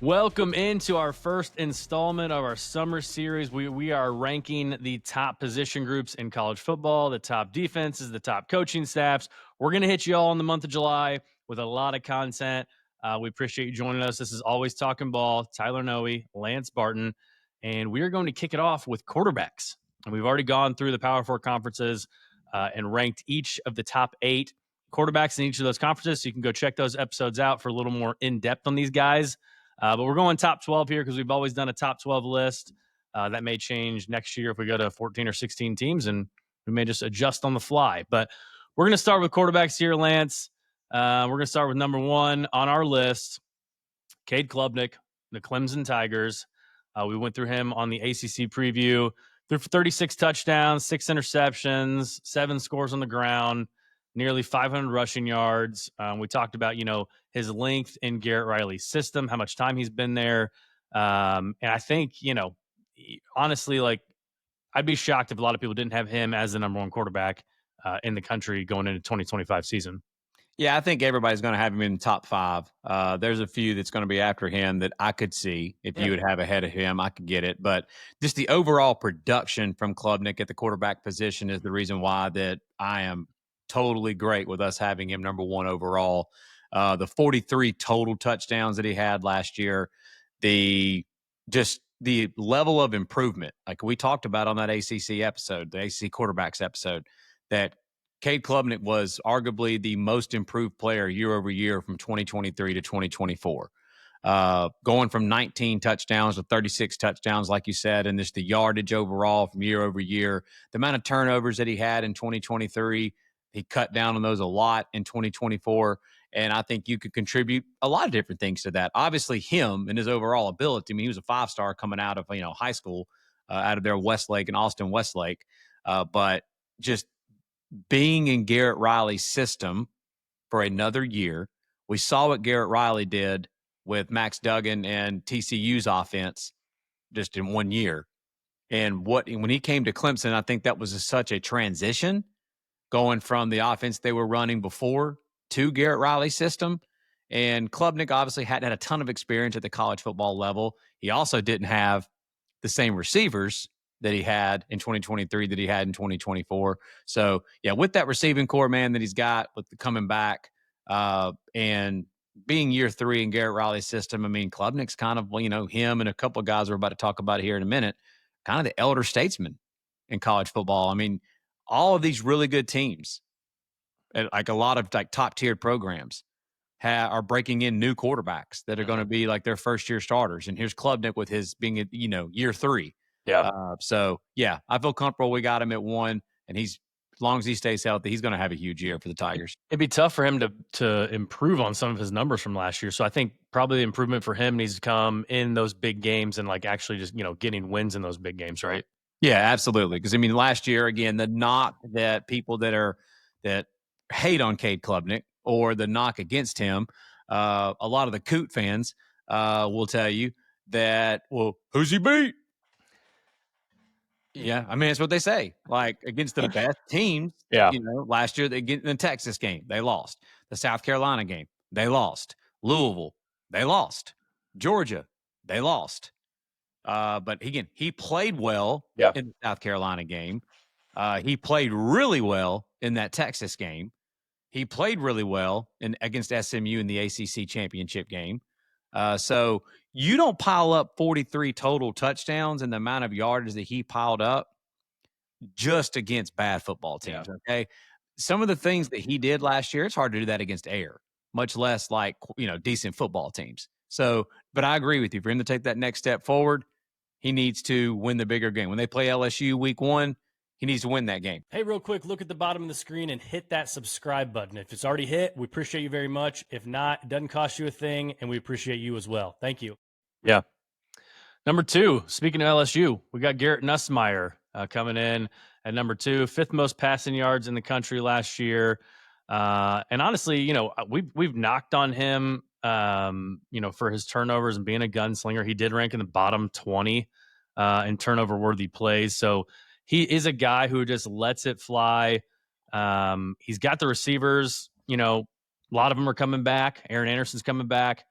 Welcome into our first installment of our summer series. We are ranking the top position groups in college football, the top defenses, the top coaching staffs. We're going to hit you all in the month of July with a lot of content. We appreciate you joining us. This is Always Talking Ball, Tyler Nohe, Lance Barton, and we are going to kick it off with quarterbacks. And we've already gone through the Power Four conferences and ranked each of the top 8 quarterbacks in each of those conferences. So you can go check those episodes out for a little more in-depth on these guys. But we're going top 12 here because we've always done a top 12 list. That may change next year if we go to 14 or 16 teams, and we may just adjust on the fly. But we're going to start with quarterbacks here, Lance. We're going to start with number 1 on our list, Cade Klubnik, the Clemson Tigers. We went through him on the ACC preview. Threw for 36 touchdowns, 6 interceptions, 7 scores on the ground, nearly 500 rushing yards. We talked about, his length in Garrett Riley's system, how much time he's been there. And I think, honestly, I'd be shocked if a lot of people didn't have him as the number 1 quarterback in the country going into 2025 season. Yeah, I think everybody's going to have him in the top 5. There's a few that's going to be after him that I could see. If you would have ahead of him, I could get it. But just the overall production from Klubnik at the quarterback position is the reason why that I am totally great with us having him number 1 overall. The 43 total touchdowns that he had last year, the level of improvement, like we talked about on that ACC episode, the ACC quarterbacks episode, that Cade Klubnik was arguably the most improved player year over year from 2023 to 2024. Going from 19 touchdowns to 36 touchdowns, like you said, and just the yardage overall from year over year. The amount of turnovers that he had in 2023, he cut down on those a lot in 2024. And I think you could contribute a lot of different things to that. Obviously, him and his overall ability. I mean, he was a 5-star coming out of high school, out of their Westlake and Austin Westlake. But just being in Garrett Riley's system for another year, we saw what Garrett Riley did with Max Duggan and TCU's offense just in 1 year. And when he came to Clemson, I think that was such a transition going from the offense they were running before to Garrett Riley's system. And Klubnik obviously hadn't had a ton of experience at the college football level. He also didn't have the same receivers that he had in 2023 that he had in 2024. So, yeah, with that receiving core, man, that he's got with the coming back and being year 3 in Garrett Riley's system, I mean, Klubnik's kind of, him and a couple of guys we're about to talk about here in a minute, kind of the elder statesman in college football. I mean, all of these really good teams, like a lot of top-tiered programs, are breaking in new quarterbacks that are going to be like their first-year starters. And here's Klubnik with his being, year 3. Yeah. So, yeah, I feel comfortable we got him at 1, and as long as he stays healthy, he's going to have a huge year for the Tigers. It'd be tough for him to improve on some of his numbers from last year. So I think probably the improvement for him needs to come in those big games and actually just, getting wins in those big games, right? Yeah, absolutely. Because, last year, again, the knock that people that hate on Cade Klubnik or the knock against him, a lot of the Coot fans will tell you that, well, who's he beat? Yeah, that's what they say. Like, against the best teams, last year, in the Texas game, they lost. The South Carolina game, they lost. Louisville, they lost. Georgia, they lost. But, again, he played well in the South Carolina game. He played really well in that Texas game. He played really well against SMU in the ACC championship game. So you don't pile up 43 total touchdowns and the amount of yardage that he piled up just against bad football teams, okay? Some of the things that he did last year, it's hard to do that against air, much less decent football teams. So, but I agree with you. For him to take that next step forward, he needs to win the bigger game. When they play LSU week 1, he needs to win that game. Hey, real quick, look at the bottom of the screen and hit that subscribe button. If it's already hit, we appreciate you very much. If not, it doesn't cost you a thing, and we appreciate you as well. Thank you. Yeah. Number 2, speaking of LSU, we got Garrett Nussmeier coming in at number 2, 5th most passing yards in the country last year. And honestly, we've knocked on him, for his turnovers and being a gunslinger. He did rank in the bottom 20 in turnover-worthy plays. So he is a guy who just lets it fly. He's got the receivers. A lot of them are coming back. Aaron Anderson's coming back.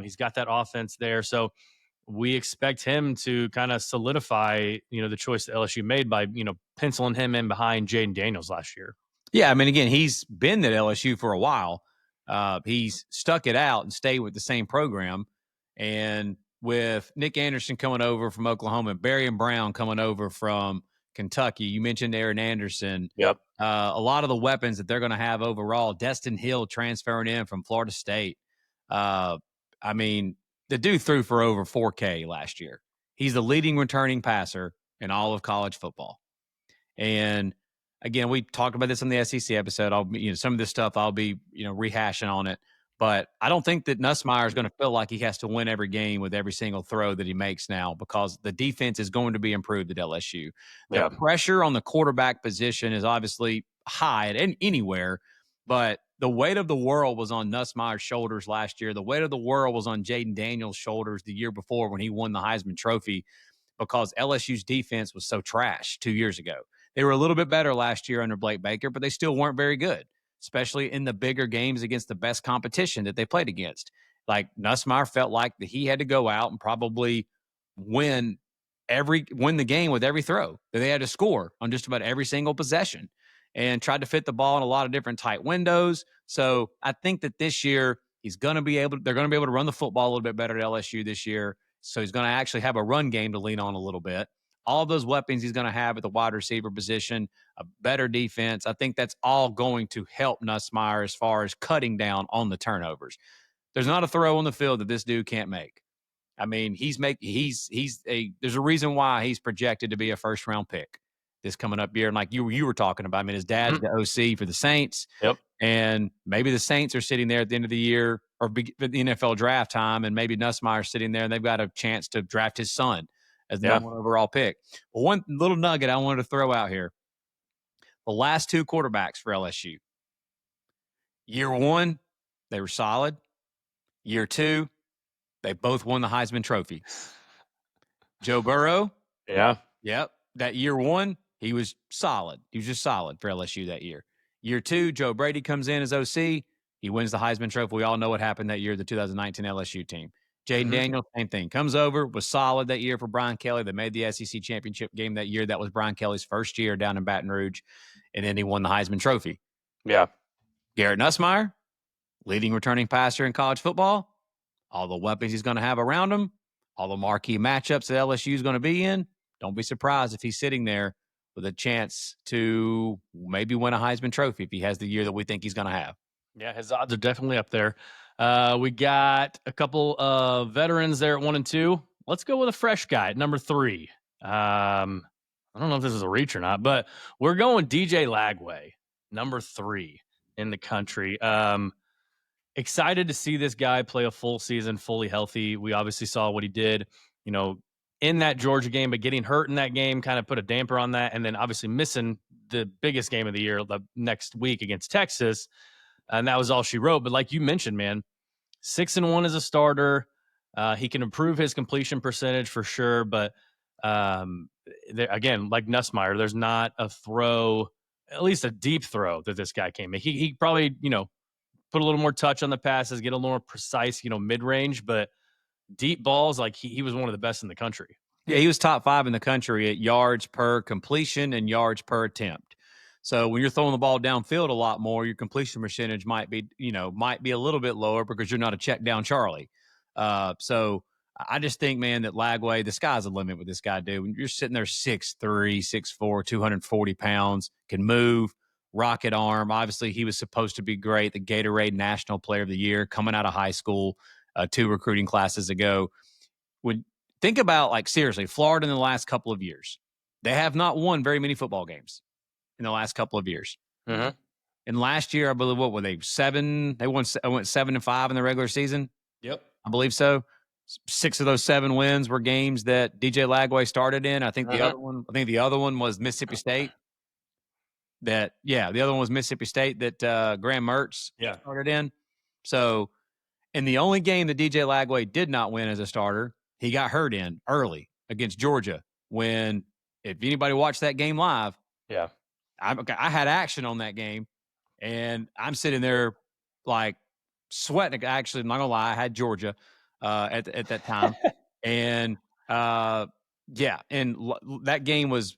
He's got that offense there. So we expect him to kind of solidify, the choice that LSU made by, penciling him in behind Jaden Daniels last year. Yeah, I mean, again, he's been at LSU for a while. He's stuck it out and stayed with the same program. And with Nick Anderson coming over from Oklahoma and Barry and Brown coming over from Kentucky, you mentioned Aaron Anderson. Yep. A lot of the weapons that they're going to have overall, Destin Hill transferring in from Florida State. I mean, the dude threw for over 4K last year. He's the leading returning passer in all of college football. And again, we talked about this on the SEC episode. Some of this stuff I'll be, rehashing on it. But I don't think that Nussmeier is going to feel like he has to win every game with every single throw that he makes now, because the defense is going to be improved at LSU. The pressure on the quarterback position is obviously high at anywhere, but the weight of the world was on Nussmeier's shoulders last year. The weight of the world was on Jaden Daniels' shoulders the year before when he won the Heisman Trophy, because LSU's defense was so trash 2 years ago. They were a little bit better last year under Blake Baker, but they still weren't very good, especially in the bigger games against the best competition that they played against. Like, Nussmeier felt like that he had to go out and probably win the game with every throw, that they had to score on just about every single possession, and tried to fit the ball in a lot of different tight windows. So I think that this year they're going to be able to run the football a little bit better at LSU this year. So he's going to actually have a run game to lean on a little bit. All of those weapons he's going to have at the wide receiver position, a better defense. I think that's all going to help Nussmeier as far as cutting down on the turnovers. There's not a throw on the field that this dude can't make. I mean, there's a reason why he's projected to be a first round pick this coming up year. And like you were talking about, I mean, his dad's the OC for the Saints. Yep. And maybe the Saints are sitting there at the end of the year or the NFL draft time, and maybe Nussmeier's sitting there and they've got a chance to draft his son as the number one overall pick. But one little nugget I wanted to throw out here: the last two quarterbacks for LSU. Year one, they were solid. Year two, they both won the Heisman Trophy. Joe Burrow. Yeah. Yep. That year one, he was solid. He was just solid for LSU that year. Year two, Joe Brady comes in as OC. He wins the Heisman Trophy. We all know what happened that year, the 2019 LSU team. Jaden Daniels, same thing. Comes over, was solid that year for Brian Kelly. They made the SEC championship game that year. That was Brian Kelly's first year down in Baton Rouge. And then he won the Heisman Trophy. Yeah. Garrett Nussmeier, leading returning passer in college football. All the weapons he's going to have around him. All the marquee matchups that LSU is going to be in. Don't be surprised if he's sitting there with a chance to maybe win a Heisman Trophy if he has the year that we think he's going to have. Yeah, his odds are definitely up there. We got a couple of veterans there at 1 and 2. Let's go with a fresh guy at number 3. I don't know if this is a reach or not, but we're going DJ Lagway, number 3 in the country. Excited to see this guy play a full season, fully healthy. We obviously saw what he did, in that Georgia game, but getting hurt in that game kind of put a damper on that. And then obviously missing the biggest game of the year the next week against Texas. And that was all she wrote. But like you mentioned, man, 6-1 as a starter. He can improve his completion percentage for sure. But again, like Nussmeier, there's not a throw, at least a deep throw that this guy can make. He probably, put a little more touch on the passes, get a little more precise, mid-range. But deep balls, like he was one of the best in the country. Yeah, he was top 5 in the country at yards per completion and yards per attempt. So when you're throwing the ball downfield a lot more, your completion percentage might be a little bit lower because you're not a check down Charlie. So I just think, man, that Lagway, the sky's the limit with this guy, dude. When you're sitting there 6'3", 6'4", 240 pounds, can move, rocket arm. Obviously, he was supposed to be great. The Gatorade National Player of the Year coming out of high school 2 recruiting classes ago. Think about, like, seriously, Florida in the last couple of years. They have not won very many football games in the last couple of years. Mm-hmm. And last year, I believe, what were they? 7? They went 7-5 in the regular season. Yep, I believe so. 6 of those 7 wins were games that DJ Lagway started in. I think the other one was Mississippi State. The other one was Mississippi State that Graham Mertz started in. So, in the only game that DJ Lagway did not win as a starter, he got hurt in early against Georgia. When, if anybody watched that game live, I had action on that game, and I'm sitting there like sweating. Actually, I'm not gonna lie, I had Georgia at that time, and yeah, and that game was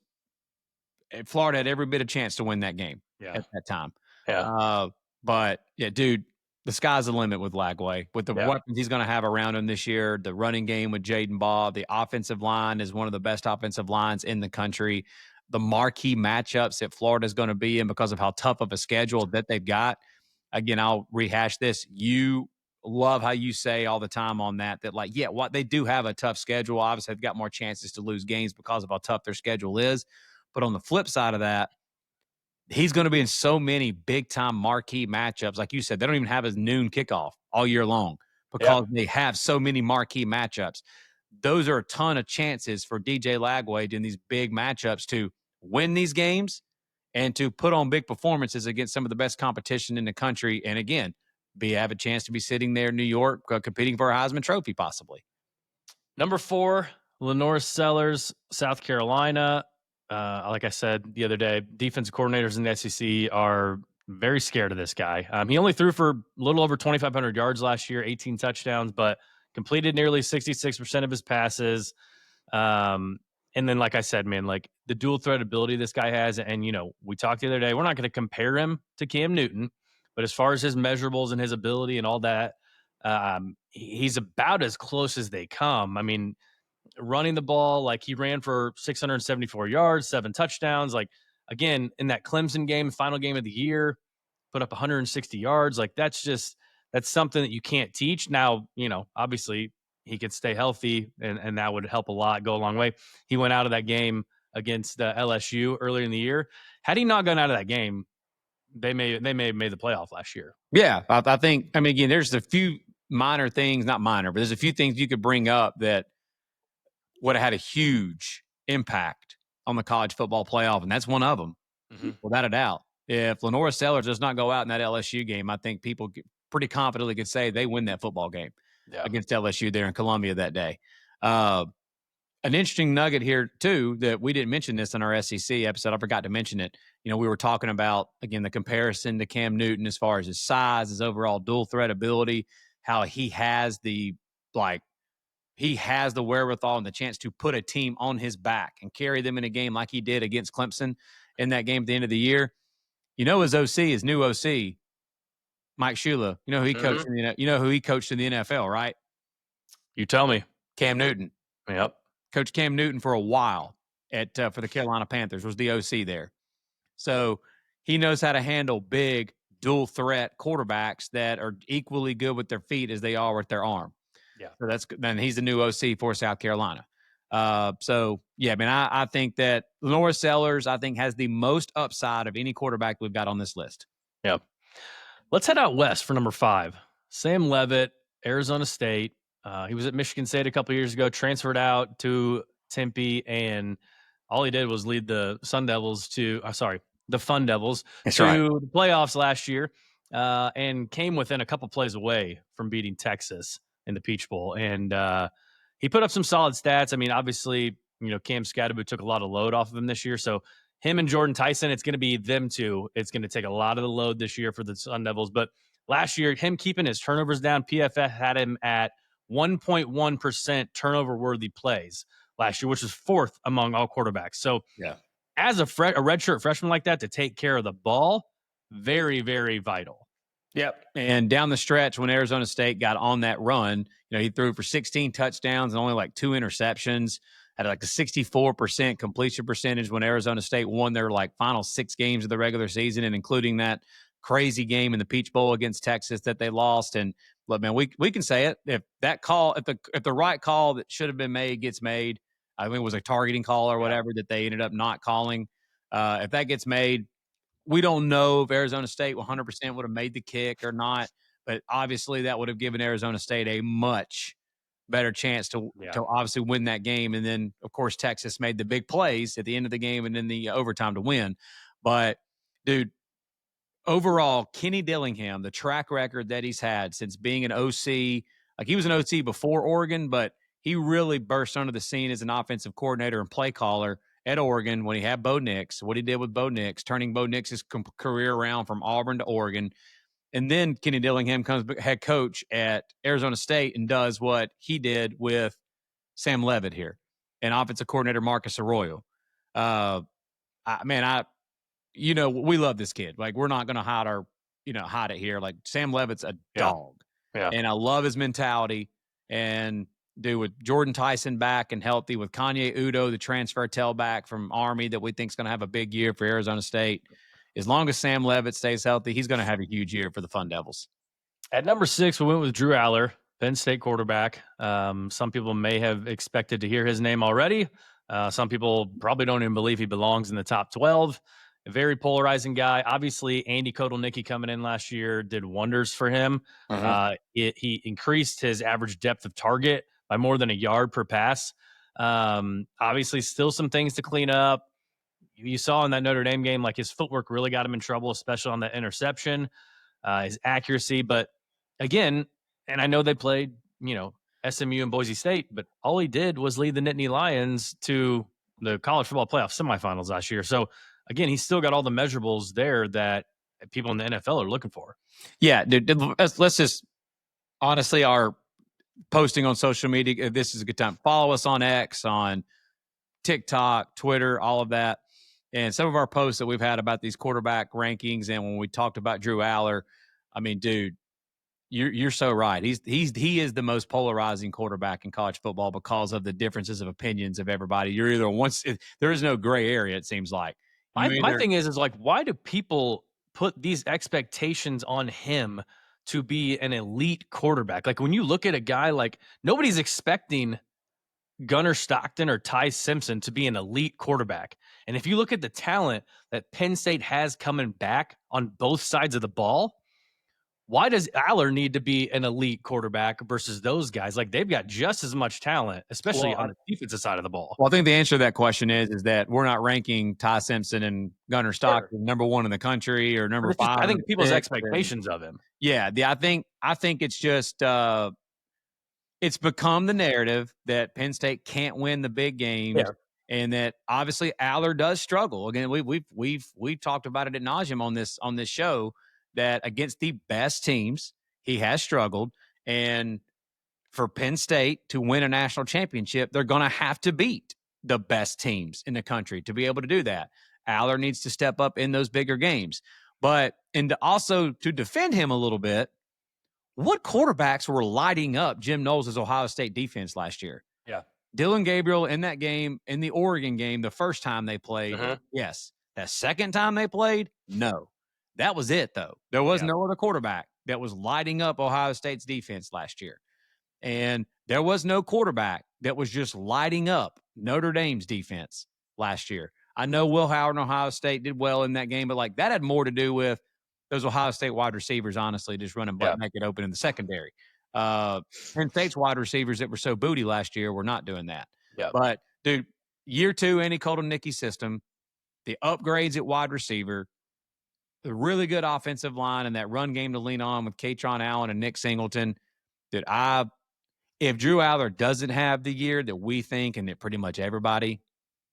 Florida had every bit of chance to win that game Yeah. at that time. Yeah. But yeah, dude, the sky's the limit with Lagway. With the Yeah. weapons he's going to have around him this year, the running game with Jaden Baugh, the offensive line is one of the best offensive lines in the country. The marquee matchups that Florida is going to be in because of how tough of a schedule that they've got. Again, I'll rehash this. You love how you say all the time on that, like, yeah, what they do have a tough schedule. Obviously, they've got more chances to lose games because of how tough their schedule is. But on the flip side of that, he's going to be in so many big time marquee matchups. Like you said, they don't even have his noon kickoff all year long because they have so many marquee matchups. Those are a ton of chances for DJ Lagway in these big matchups to win these games and to put on big performances against some of the best competition in the country. And again, have a chance to be sitting there in New York competing for a Heisman Trophy, possibly. Number 4, LaNorris Sellers, South Carolina. Like I said the other day, defensive coordinators in the SEC are very scared of this guy. He only threw for a little over 2,500 yards last year, 18 touchdowns, but completed nearly 66% of his passes. And then, like I said, man, like the dual threat ability this guy has. And, we talked the other day, we're not going to compare him to Cam Newton, but as far as his measurables and his ability and all that, he's about as close as they come. I mean, running the ball, like he ran for 674 yards, 7 touchdowns. Like, again, in that Clemson game, final game of the year, put up 160 yards. Like, that's something that you can't teach. Now, obviously he could stay healthy and that would help a lot, go a long way. He went out of that game against LSU earlier in the year. Had he not gone out of that game, they may have made the playoff last year. Yeah, I think, again, there's a few minor things, not minor, but there's a few things you could bring up that would have had a huge impact on the college football playoff, and that's one of them, without a doubt. If LaNorris Sellers does not go out in that LSU game, I think people pretty confidently could say they win that football game against LSU there in Columbia that day. An interesting nugget here, too, that we didn't mention this in our SEC episode. I forgot to mention it. We were talking about, again, the comparison to Cam Newton as far as his size, his overall dual threat ability, how he has the wherewithal and the chance to put a team on his back and carry them in a game like he did against Clemson in that game at the end of the year. His OC, his new OC, Mike Shula. Who he coached who he coached in the NFL, right? You tell me. Cam Newton. Yep. Coached Cam Newton for a while for the Carolina Panthers, was the OC there. So he knows how to handle big dual threat quarterbacks that are equally good with their feet as they are with their arm. Yeah. So then he's the new OC for South Carolina. So yeah, I think that LaNorris Sellers, I think, has the most upside of any quarterback we've got on this list. Yeah. Let's head out west for number 5. Sam Leavitt, Arizona State. He was at Michigan State a couple years ago, transferred out to Tempe, and all he did was lead the the Fun Devils to the playoffs last year, and came within a couple plays away from beating Texas in the Peach Bowl. And he put up some solid stats. I mean, obviously, Cam Scatterboot took a lot of load off of him this year. So him and Jordan Tyson, it's going to be them two. It's going to take a lot of the load this year for the Sun Devils. But last year, him keeping his turnovers down, PFF had him at 1.1% turnover-worthy plays last year, which was 4th among all quarterbacks. So as a redshirt freshman like that, to take care of the ball, very, very vital. Yep. And down the stretch, when Arizona State got on that run, he threw for 16 touchdowns and only like 2 interceptions, had like a 64% completion percentage when Arizona State won their final 6 games of the regular season, and including that crazy game in the Peach Bowl against Texas that they lost. And look, man, we can say it. If the right call that should have been made gets made, I think it was a targeting call or whatever that they ended up not calling. If that gets made, we don't know if Arizona State 100% would have made the kick or not, but obviously that would have given Arizona State a much better chance to obviously win that game. And then, of course, Texas made the big plays at the end of the game and in the overtime to win. But, dude, overall, Kenny Dillingham, the track record that he's had since being an OC, like he was an OC before Oregon, but he really burst onto the scene as an offensive coordinator and play caller at Oregon when he had Bo Nix, what he did with Bo Nix, turning Bo Nix's career around from Auburn to Oregon. And then Kenny Dillingham comes head coach at Arizona State and does what he did with Sam Leavitt here and offensive coordinator Marcus Arroyo. We love this kid. Like, we're not going to hide it here. Like, Sam Leavitt's a dog. Yeah. And I love his mentality. And dude, with Jordan Tyson back and healthy, with Kanye Udo, the transfer tailback from Army that we think is going to have a big year for Arizona State. As long as Sam Leavitt stays healthy, he's going to have a huge year for the Fun Devils. At number 6, we went with Drew Allar, Penn State quarterback. Some people may have expected to hear his name already. Some people probably don't even believe he belongs in the top 12. A very polarizing guy. Obviously, Andy Kotelnicki coming in last year did wonders for him. He increased his average depth of target by more than a yard per pass. Obviously, still some things to clean up. You saw in that Notre Dame game, like, his footwork really got him in trouble, especially on that interception, his accuracy. But again, and I know they played, SMU and Boise State, but all he did was lead the Nittany Lions to the college football playoff semifinals last year. So again, he's still got all the measurables there that people in the NFL are looking for. Yeah, dude, let's just honestly, our posting on social media, this is a good time. Follow us on X, on TikTok, Twitter, all of that. And some of our posts that we've had about these quarterback rankings, and when we talked about Drew Allar, I mean, dude, you're so right. He is the most polarizing quarterback in college football because of the differences of opinions of everybody. You're either there is no gray area, it seems like. My thing is like, why do people put these expectations on him to be an elite quarterback? Like, when you look at a guy, like, nobody's expecting Gunnar Stockton or Ty Simpson to be an elite quarterback. And if you look at the talent that Penn State has coming back on both sides of the ball, why does Allar need to be an elite quarterback versus those guys? Like, they've got just as much talent, especially on the defensive side of the ball. Well, I think the answer to that question is that we're not ranking Ty Simpson and Gunnar Stockton number 1 in the country or number 5. I think people's expectations of him. Yeah, I think it's just it's become the narrative that Penn State can't win the big games, and that obviously Allar does struggle. Again, we've talked about it ad nauseum on this show, that against the best teams he has struggled, and for Penn State to win a national championship, they're going to have to beat the best teams in the country to be able to do that. Allar needs to step up in those bigger games. But also to defend him a little bit, what quarterbacks were lighting up Jim Knowles' Ohio State defense last year? Yeah. Dylan Gabriel in that game, in the Oregon game, the first time they played, yes. The second time they played, no. That was it, though. There was no other quarterback that was lighting up Ohio State's defense last year. And there was no quarterback that was just lighting up Notre Dame's defense last year. I know Will Howard and Ohio State did well in that game, but like, that had more to do with those Ohio State wide receivers, honestly, just running butt naked open in the secondary. Penn State's wide receivers that were so booty last year were not doing that. Yeah. But, dude, year 2, Andy Kotelnicki system, the upgrades at wide receiver, the really good offensive line, and that run game to lean on with Katron Allen and Nick Singleton. Dude, if Drew Allar doesn't have the year that we think and that pretty much everybody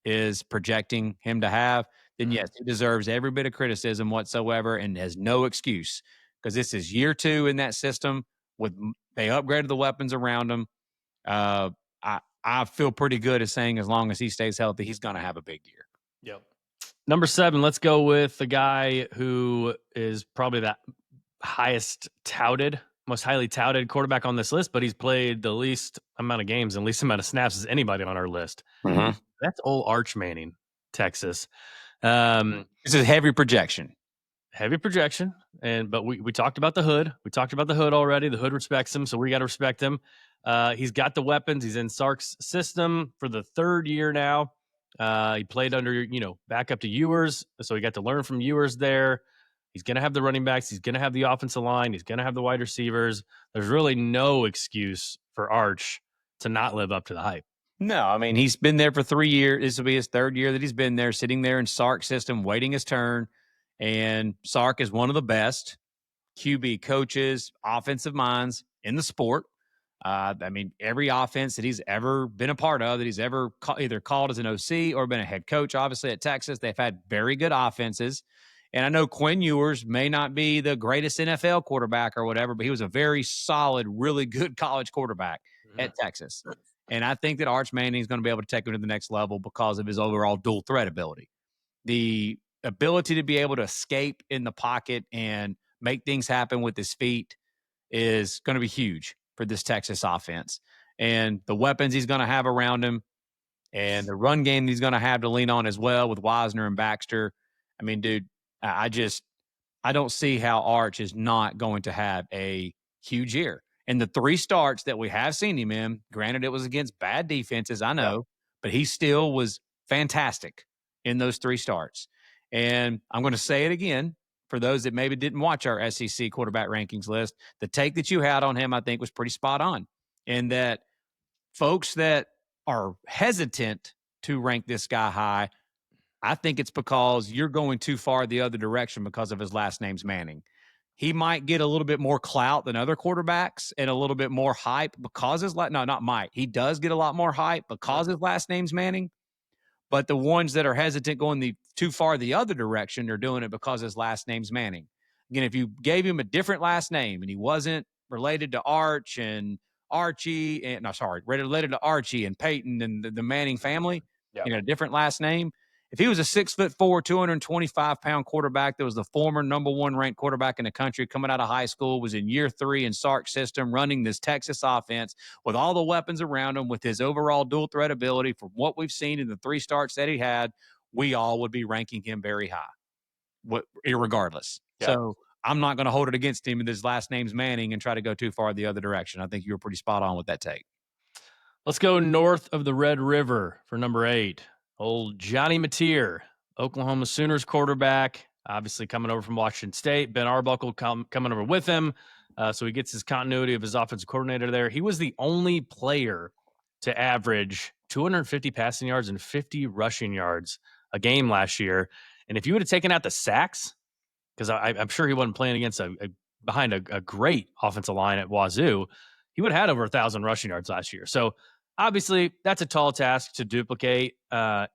is projecting him to have, then yes, he deserves every bit of criticism whatsoever and has no excuse, because this is year 2 in that system. They upgraded the weapons around him. I feel pretty good at saying as long as he stays healthy, he's going to have a big year. Yep. Number 7, let's go with the guy who is probably the most highly touted quarterback on this list, but he's played the least amount of games and least amount of snaps as anybody on our list. That's old Arch Manning, Texas. This is heavy projection. But we talked about the hood. We talked about the hood already. The hood respects him, so we got to respect him. He's got the weapons. He's in Sark's system for the 3rd year now. He played under, back up to Ewers, so he got to learn from Ewers there. He's going to have the running backs. He's going to have the offensive line. He's going to have the wide receivers. There's really no excuse for Arch to not live up to the hype. No, I mean, he's been there for 3 years. This will be his 3rd year that he's been there, sitting there in Sark's system, waiting his turn. And Sark is one of the best QB coaches, offensive minds in the sport. I mean, every offense that he's ever been a part of, that he's ever either called as an OC or been a head coach, obviously at Texas, they've had very good offenses. And I know Quinn Ewers may not be the greatest NFL quarterback or whatever, but he was a very solid, really good college quarterback at Texas. And I think that Arch Manning is going to be able to take him to the next level because of his overall dual threat ability. The ability to be able to escape in the pocket and make things happen with his feet is going to be huge for this Texas offense. And the weapons he's going to have around him and the run game he's going to have to lean on as well with Wisner and Baxter. I mean, dude, I don't see how Arch is not going to have a huge year. And the 3 starts that we have seen him in, granted it was against bad defenses, I know, but he still was fantastic in those 3 starts. And I'm going to say it again for those that maybe didn't watch our SEC quarterback rankings list. The take that you had on him, I think, was pretty spot on. And that folks that are hesitant to rank this guy high, I think it's because you're going too far the other direction because of his last name's Manning. He might get a little bit more clout than other quarterbacks and a little bit more hype because he does get a lot more hype because his last name's Manning. But the ones that are hesitant going too far the other direction are doing it because his last name's Manning. Again, if you gave him a different last name and he wasn't related to Arch and Archie and related to Archie and Peyton and the Manning family, a different last name. If he was a 6'4", 225-pound quarterback that was the former number 1 ranked quarterback in the country coming out of high school, was in year 3 in Sark's system, running this Texas offense with all the weapons around him, with his overall dual threat ability from what we've seen in the 3 starts that he had, we all would be ranking him very high, irregardless. Yeah. So I'm not going to hold it against him and his last name's Manning and try to go too far the other direction. I think you were pretty spot on with that take. Let's go north of the Red River for number 8. Old Johnny Mateer, Oklahoma Sooners quarterback, obviously coming over from Washington State. Ben Arbuckle coming over with him, so he gets his continuity of his offensive coordinator there. He was the only player to average 250 passing yards and 50 rushing yards a game last year. And if you would have taken out the sacks, because I'm sure he wasn't playing against behind a great offensive line at Wazoo, he would have had over 1,000 rushing yards last year. So obviously, that's a tall task to duplicate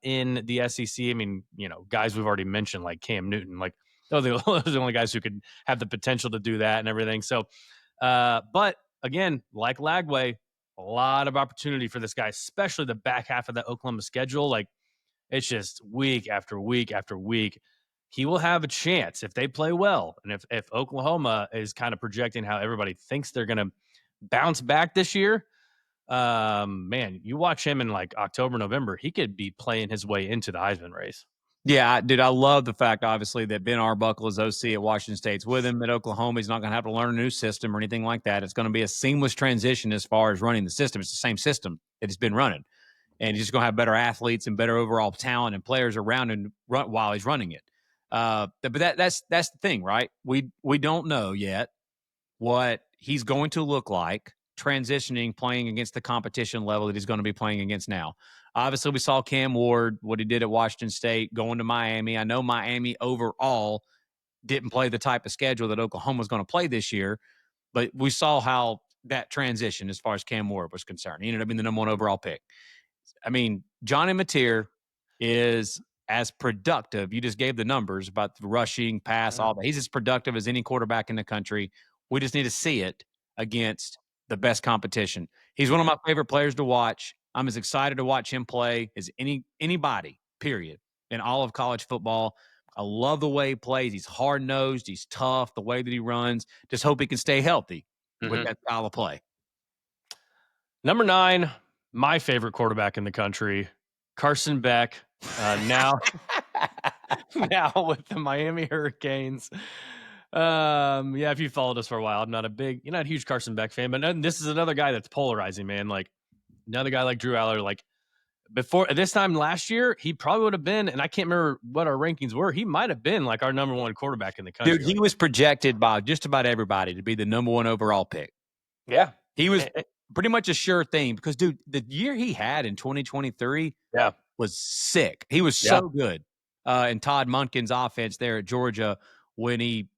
in the SEC. I mean, guys we've already mentioned, like Cam Newton, like those are the only guys who could have the potential to do that and everything. So, but again, like Lagway, a lot of opportunity for this guy, especially the back half of the Oklahoma schedule. Like, it's just week after week after week. He will have a chance if they play well. And if Oklahoma is kind of projecting how everybody thinks they're going to bounce back this year, man, you watch him in like October, November, he could be playing his way into the Heisman race. Yeah, dude, I love the fact, obviously, that Ben Arbuckle is OC at Washington State's with him at Oklahoma. He's not going to have to learn a new system or anything like that. It's going to be a seamless transition as far as running the system. It's the same system that he's been running. And he's just going to have better athletes and better overall talent and players around him while he's running it. But that's the thing, right? We don't know yet what he's going to look like transitioning, playing against the competition level that he's going to be playing against now. Obviously, we saw Cam Ward, what he did at Washington State, going to Miami. I know Miami overall didn't play the type of schedule that Oklahoma was going to play this year, but we saw how that transition as far as Cam Ward was concerned. He ended up being the number 1 overall pick. I mean, Johnny Mateer is as productive. You just gave the numbers about the rushing, pass, all that. He's as productive as any quarterback in the country. We just need to see it against the best competition. He's one of my favorite players to watch. I'm as excited to watch him play as anybody, period, in all of college football. I love the way he plays. He's hard-nosed. He's tough, the way that he runs. Just hope he can stay healthy with that style of play. Number 9, my favorite quarterback in the country, Carson Beck, now with the Miami Hurricanes. Yeah, if you followed us for a while, I'm not a huge Carson Beck fan, but this is another guy that's polarizing, man. Like another guy like Drew Allar, like before this time last year, he probably would have been, and I can't remember what our rankings were. He might have been like our number 1 quarterback in the country. Dude, he was projected by just about everybody to be the number 1 overall pick. Yeah. He was pretty much a sure thing because, dude, the year he had in 2023 was sick. He was so good in Todd Monken's offense there at Georgia when he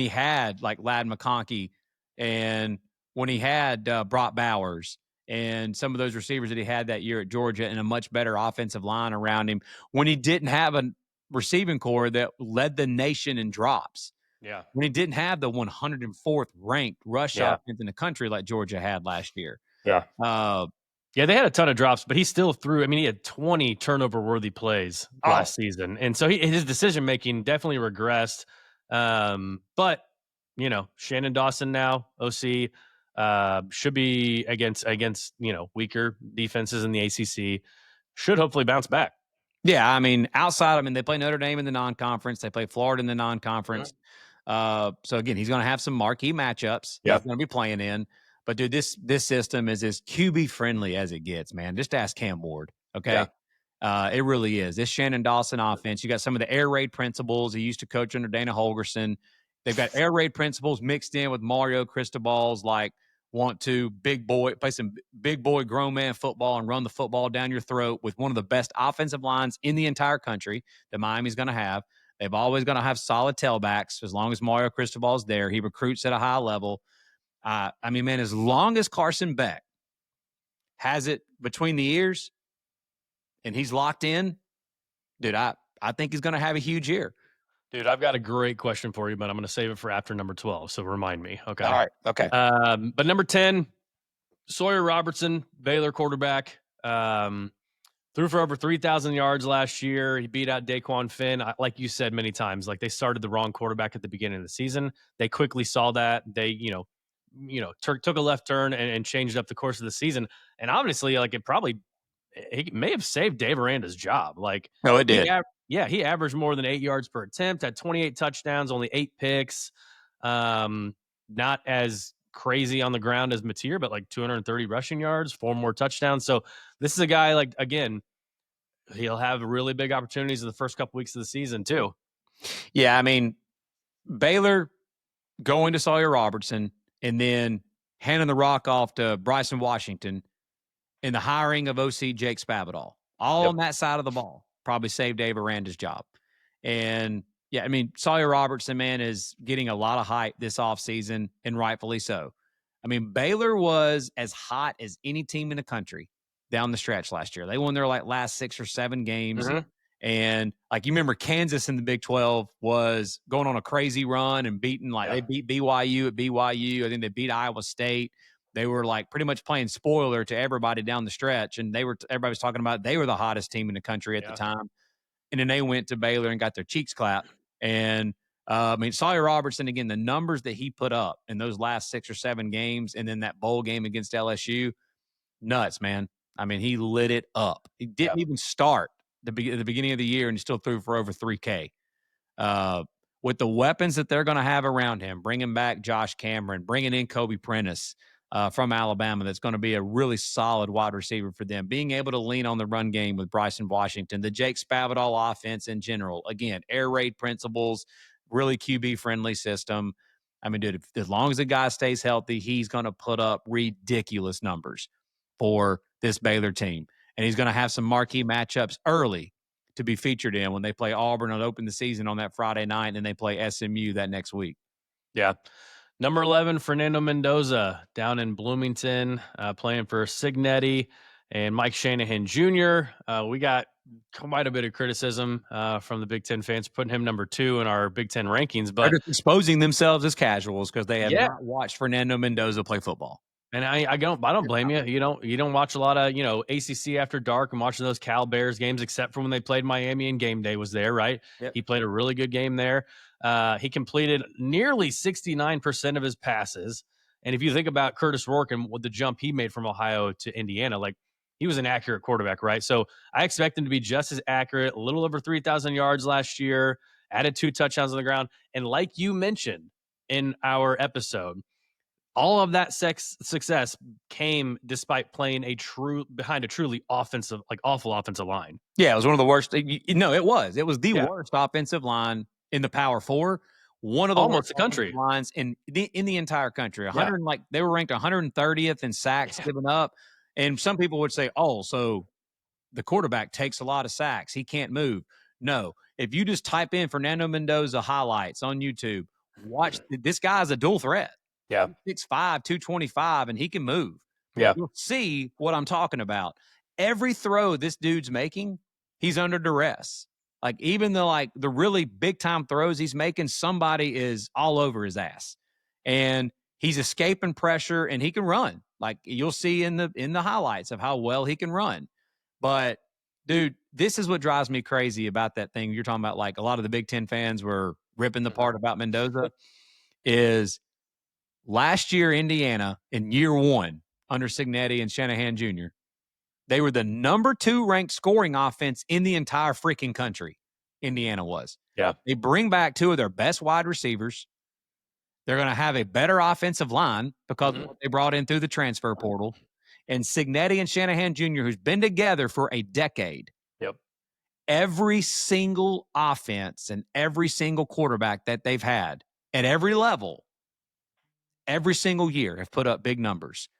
had like Ladd McConkey and when he had Brock Bowers and some of those receivers that he had that year at Georgia and a much better offensive line around him. When he didn't have receiving core that led the nation in drops. Yeah. When he didn't have the 104th ranked rush Yeah. offense in the country like Georgia had last year. Yeah. Yeah, they had a ton of drops, but he still threw. I mean, he had 20 turnover-worthy plays last season, and so his decision-making definitely regressed. But, Shannon Dawson now, OC, should be against weaker defenses in the ACC, should hopefully bounce back. Yeah, I mean, they play Notre Dame in the non-conference. They play Florida in the non-conference. So, again, he's going to have some marquee matchups he's going to be playing in. But, dude, this system is as QB-friendly as it gets, man. Just ask Cam Ward, okay? Yeah. It really is. This Shannon Dawson offense, you got some of the air raid principles he used to coach under Dana Holgorsen. They've got air raid principles mixed in with Mario Cristobal's, want to play some big boy grown man football and run the football down your throat with one of the best offensive lines in the entire country that Miami's going to have. They've always going to have solid tailbacks as long as Mario Cristobal's there. He recruits at a high level. I mean, man, as long as Carson Beck has it between the ears and he's locked in, dude, I think he's going to have a huge year. Dude, I've got a great question for you, but I'm going to save it for after number 12. So remind me. Okay. All right. Okay. But number 10, Sawyer Robertson, Baylor quarterback, threw for over 3,000 yards last year. He beat out Daquan Finn. Like you said many times, they started the wrong quarterback at the beginning of the season. They quickly saw that. They, took a left turn and changed up the course of the season. And obviously, he may have saved Dave Aranda's job. No, it did. He averaged more than 8 yards per attempt, had 28 touchdowns, only 8 picks. Not as crazy on the ground as Mateer, but 230 rushing yards, 4 more touchdowns. So this is a guy, again, he'll have really big opportunities in the first couple weeks of the season too. Yeah, I mean, Baylor going to Sawyer Robertson and then handing the rock off to Bryson Washington and the hiring of OC Jake Spavital, all on that side of the ball, probably saved Dave Aranda's job. And yeah, I mean, Sawyer Robertson, man, is getting a lot of hype this offseason, and rightfully so. I mean, Baylor was as hot as any team in the country down the stretch last year. They won their last 6 or 7 games. Mm-hmm. And you remember Kansas in the Big 12 was going on a crazy run and beating they beat BYU at BYU. I think they beat Iowa State. They were pretty much playing spoiler to everybody down the stretch. And everybody was talking about they were the hottest team in the country at the time. And then they went to Baylor and got their cheeks clapped. And I mean, Sawyer Robertson, again, the numbers that he put up in those last 6 or 7 games and then that bowl game against LSU, nuts, man. I mean, he lit it up. He didn't even start at the beginning of the year, and he still threw for over 3K. With the weapons that they're going to have around him, bringing back Josh Cameron, bringing in Kobe Prentice from Alabama, that's going to be a really solid wide receiver for them. Being able to lean on the run game with Bryson Washington, the Jake Spavital offense in general. Again, air raid principles, really QB-friendly system. I mean, dude, as long as the guy stays healthy, he's going to put up ridiculous numbers for this Baylor team. And he's going to have some marquee matchups early to be featured in when they play Auburn and open the season on that Friday night, and they play SMU that next week. Yeah. Number 11, Fernando Mendoza down in Bloomington, playing for Signetti and Mike Shanahan Jr. We got quite a bit of criticism from the Big Ten fans putting him number 2 in our Big Ten rankings. But they're just exposing themselves as casuals because they have not watched Fernando Mendoza play football. And I don't blame you. You don't watch a lot of, ACC After Dark and watching those Cal Bears games, except for when they played Miami and game day was there, right? Yep. He played a really good game there. He completed nearly 69% of his passes. And if you think about Curtis Rourke and what the jump he made from Ohio to Indiana, he was an accurate quarterback, right? So I expect him to be just as accurate, a little over 3,000 yards last year, added 2 touchdowns on the ground. And like you mentioned in our episode, all of that success came despite playing behind a truly offensive, awful offensive line. Yeah, it was one of the worst. No, it was. It was the worst offensive line in the Power 4. One of the almost the country lines in the entire country. They were ranked 130th in sacks given up. And some people would say, "Oh, so the quarterback takes a lot of sacks. He can't move." No, if you just type in Fernando Mendoza highlights on YouTube, watch this guy's a dual threat. Yeah. 6'5", 225, and he can move. Yeah. You'll see what I'm talking about. Every throw this dude's making, he's under duress. Like even the really big time throws he's making, somebody is all over his ass, and he's escaping pressure and he can run. Like you'll see in the highlights of how well he can run. But dude, this is what drives me crazy about that thing you're talking about. Like a lot of the Big Ten fans were ripping the part about Mendoza. Is last year Indiana in year one under Signetti and Shanahan Jr. They were the number 2 ranked scoring offense in the entire freaking country. Indiana was. Yeah. They bring back 2 of their best wide receivers. They're going to have a better offensive line because of what they brought in through the transfer portal. And Signetti and Shanahan Jr., who's been together for a decade. Yep. Every single offense and every single quarterback that they've had at every level, every single year have put up big numbers.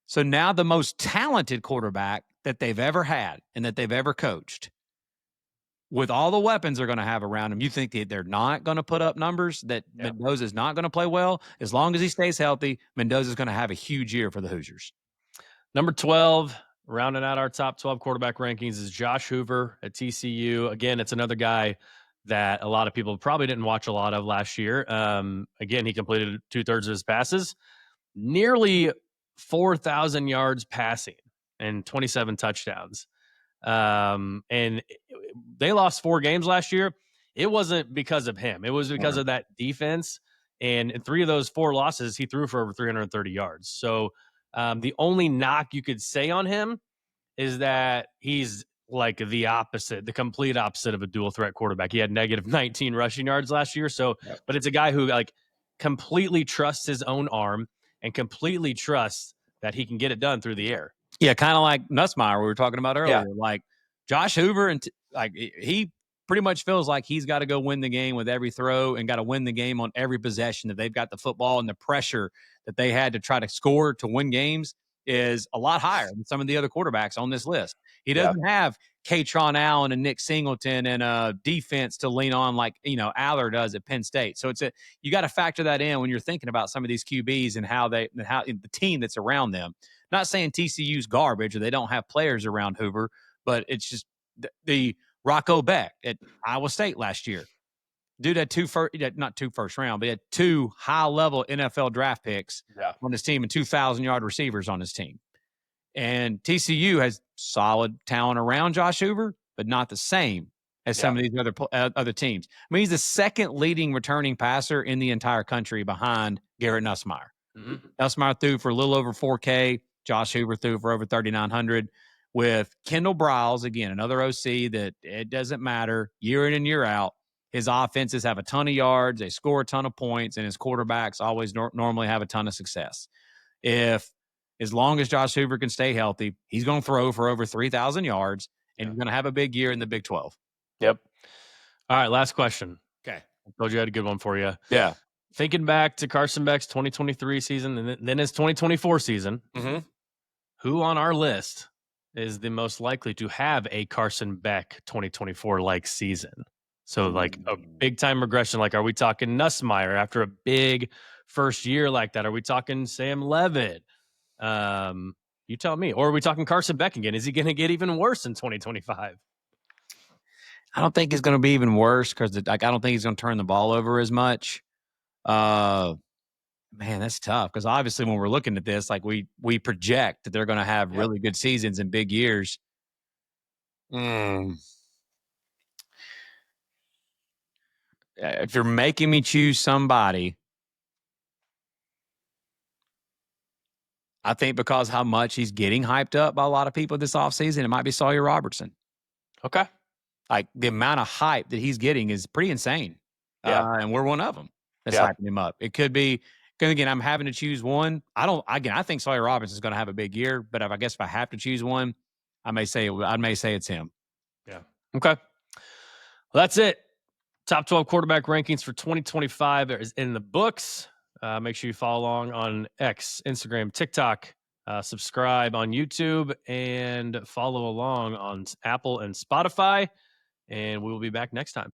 So now the most talented quarterback that they've ever had and that they've ever coached, with all the weapons they're going to have around him, you think that they're not going to put up numbers, that Mendoza's not going to play well? As long as he stays healthy, Mendoza's going to have a huge year for the Hoosiers. Number 12, rounding out our top 12 quarterback rankings, is Josh Hoover at TCU. Again, it's another guy that a lot of people probably didn't watch a lot of last year. Again, he completed 2/3 of his passes, nearly 4,000 yards passing and 27 touchdowns. And they lost 4 games last year. It wasn't because of him. It was because of that defense. And in 3 of those 4 losses, he threw for over 330 yards. So the only knock you could say on him is that he's like the complete opposite of a dual threat quarterback. He had negative 19 rushing yards last year. So, but it's a guy who like completely trusts his own arm and completely trusts that he can get it done through the air. Yeah, kind of like Nussmeier we were talking about earlier. Yeah. Like Josh Hoover, and he pretty much feels like he's got to go win the game with every throw and got to win the game on every possession, that they've got the football, and the pressure that they had to try to score to win games is a lot higher than some of the other quarterbacks on this list. He doesn't have Katron Allen and Nick Singleton and a defense to lean on like, Allar does at Penn State. So you got to factor that in when you're thinking about some of these QBs and how the team that's around them. Not saying TCU's garbage or they don't have players around Hoover, but it's just the Rocco Beck at Iowa State last year. Dude had not 2 first round, but he had 2 high-level NFL draft picks on his team and 2,000-yard receivers on his team. And TCU has solid talent around Josh Hoover, but not the same as some of these other teams. I mean, he's the second leading returning passer in the entire country behind Garrett Nussmeier. Nussmeier threw for a little over 4K. Josh Hoover threw for over 3,900. With Kendall Briles, again, another OC that it doesn't matter year in and year out. His offenses have a ton of yards, they score a ton of points, and his quarterbacks always normally have a ton of success. As long as Josh Hoover can stay healthy, he's going to throw for over 3,000 yards, and he's going to have a big year in the Big 12. Yep. All right, last question. Okay. I told you I had a good one for you. Yeah. Thinking back to Carson Beck's 2023 season and then his 2024 season, who on our list is the most likely to have a Carson Beck 2024-like season? So, like a big-time regression. Like, are we talking Nussmeier after a big first year like that? Are we talking Sam Leavitt? You tell me. Or are we talking Carson Beck again? Is he going to get even worse in 2025? I don't think it's going to be even worse because I don't think he's going to turn the ball over as much. Man, that's tough because obviously when we're looking at this, like we project that they're going to have really good seasons and big years. If you're making me choose somebody, I think because how much he's getting hyped up by a lot of people this offseason, it might be Sawyer Robertson. Okay. Like the amount of hype that he's getting is pretty insane. And we're one of them that's hyping him up. It could be, again, I'm having to choose one. I think Sawyer Robertson is going to have a big year, but if I have to choose one, I may say it's him. Yeah. Okay. Well, that's it. Top 12 quarterback rankings for 2025 is in the books. Make sure you follow along on X, Instagram, TikTok, subscribe on YouTube, and follow along on Apple and Spotify. And we will be back next time.